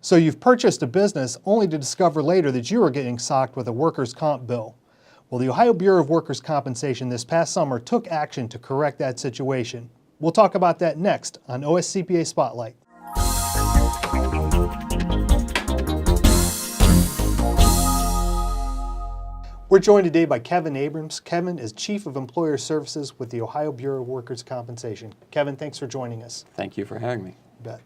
So you've purchased a business only to discover later that you were getting socked with a workers' comp bill. Well, the Ohio Bureau of Workers' Compensation this past summer took action to correct that situation. We'll talk about that next on OSCPA Spotlight. We're joined today by Kevin Abrams. Kevin is Chief of Employer Services with the Ohio Bureau of Workers' Compensation. Kevin, thanks for joining us. Thank you for having me.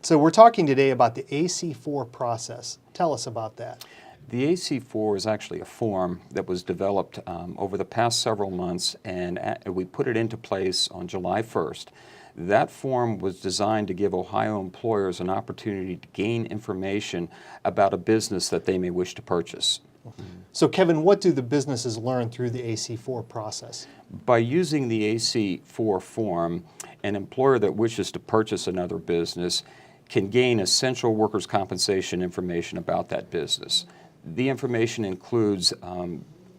So we're talking today about the AC4 process. Tell us about that. The AC4 is actually a form that was developed over the past several months, and we put it into place on July 1st. That form was designed to give Ohio employers an opportunity to gain information about a business that they may wish to purchase. So Kevin, what do the businesses learn through the AC4 process? By using the AC4 form, an employer that wishes to purchase another business can gain essential workers' compensation information about that business. The information includes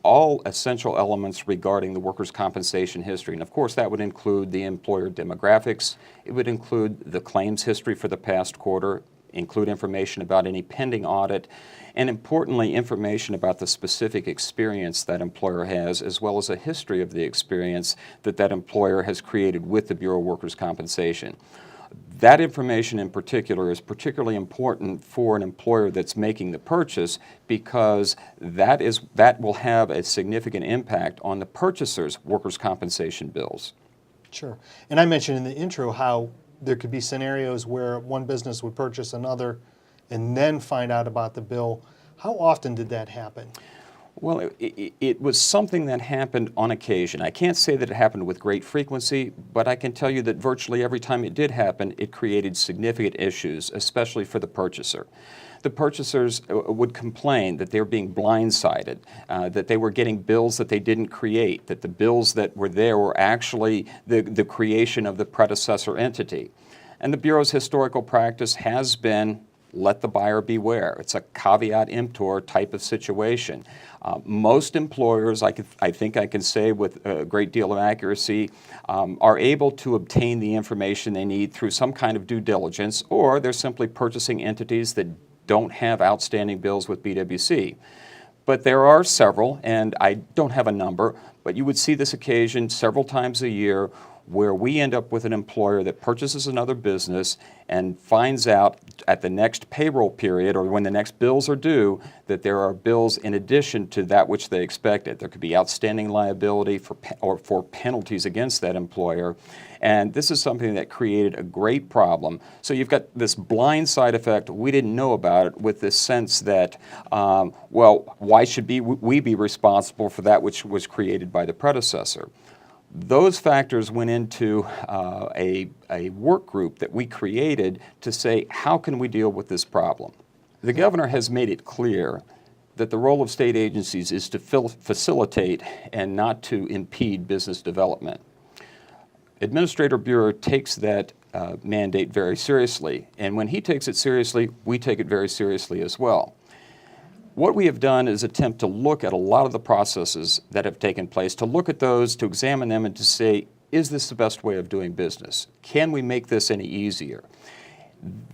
all essential elements regarding the workers' compensation history. And of course, that would include the employer demographics. It would include the claims history for the past quarter, include information about any pending audit, and importantly, information about the specific experience that employer has, as well as a history of the experience that that employer has created with the Bureau of Workers' Compensation. That information in particular is particularly important for an employer that's making the purchase because that will have a significant impact on the purchaser's workers' compensation bills. Sure. And I mentioned in the intro how there could be scenarios where one business would purchase another and then find out about the bill. How often did that happen? Well, it was something that happened on occasion. I can't say that it happened with great frequency, but I can tell you that virtually every time it did happen, it created significant issues, especially for the purchaser. The purchasers would complain that they were being blindsided, that they were getting bills that they didn't create, that the bills that were there were actually the creation of the predecessor entity. And the Bureau's historical practice has been let the buyer beware. It's a caveat emptor type of situation. Most employers, I think I can say with a great deal of accuracy, are able to obtain the information they need through some kind of due diligence, or they're simply purchasing entities that don't have outstanding bills with BWC. But there are several, and I don't have a number, but you would see this occasion several times a year where we end up with an employer that purchases another business and finds out at the next payroll period or when the next bills are due that there are bills in addition to that which they expected. There could be outstanding liability for penalties against that employer. And this is something that created a great problem. So you've got this blind side effect, we didn't know about it, with this sense that, well, why should we be responsible for that which was created by the predecessor? Those factors went into a work group that we created to say, how can we deal with this problem? The governor has made it clear that the role of state agencies is to facilitate and not to impede business development. Administrator Bureau takes that mandate very seriously, and when he takes it seriously, we take it very seriously as well. What we have done is attempt to look at a lot of the processes that have taken place, to look at those, to examine them, and to say, is this the best way of doing business? Can we make this any easier?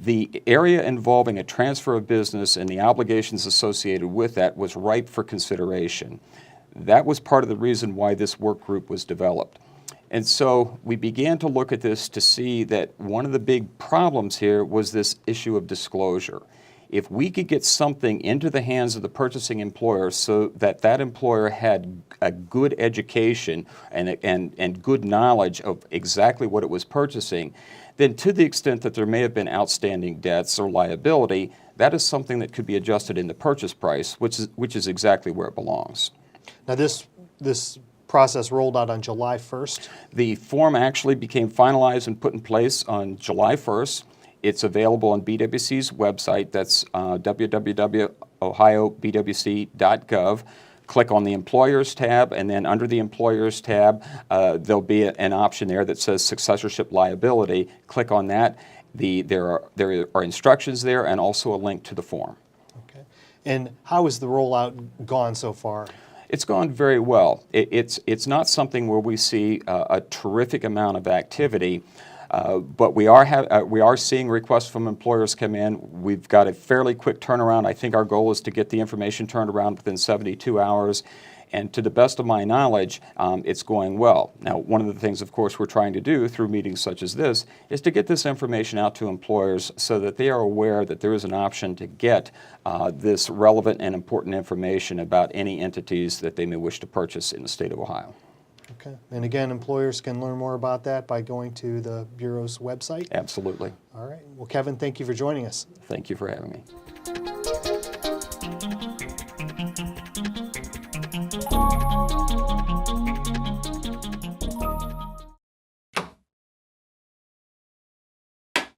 The area involving a transfer of business and the obligations associated with that was ripe for consideration. That was part of the reason why this work group was developed. And so we began to look at this to see that one of the big problems here was this issue of disclosure. If we could get something into the hands of the purchasing employer so that that employer had a good education and good knowledge of exactly what it was purchasing, then to the extent that there may have been outstanding debts or liability, that is something that could be adjusted in the purchase price, which is exactly where it belongs. Now this process rolled out on July 1st? The form actually became finalized and put in place on July 1st. It's available on BWC's website. That's www.ohiobwc.gov. Click on the Employers tab, and then under the Employers tab, there'll be an option there that says Successorship Liability. Click on that. There are instructions there and also a link to the form. Okay. And how has the rollout gone so far? It's gone very well. It's not something where we see a terrific amount of activity. But we are seeing requests from employers come in. We've got a fairly quick turnaround. I think our goal is to get the information turned around within 72 hours. And to the best of my knowledge, it's going well. Now, one of the things, of course, we're trying to do through meetings such as this is to get this information out to employers so that they are aware that there is an option to get this relevant and important information about any entities that they may wish to purchase in the state of Ohio. Okay. And again, employers can learn more about that by going to the Bureau's website? Absolutely. All right. Well, Kevin, thank you for joining us. Thank you for having me.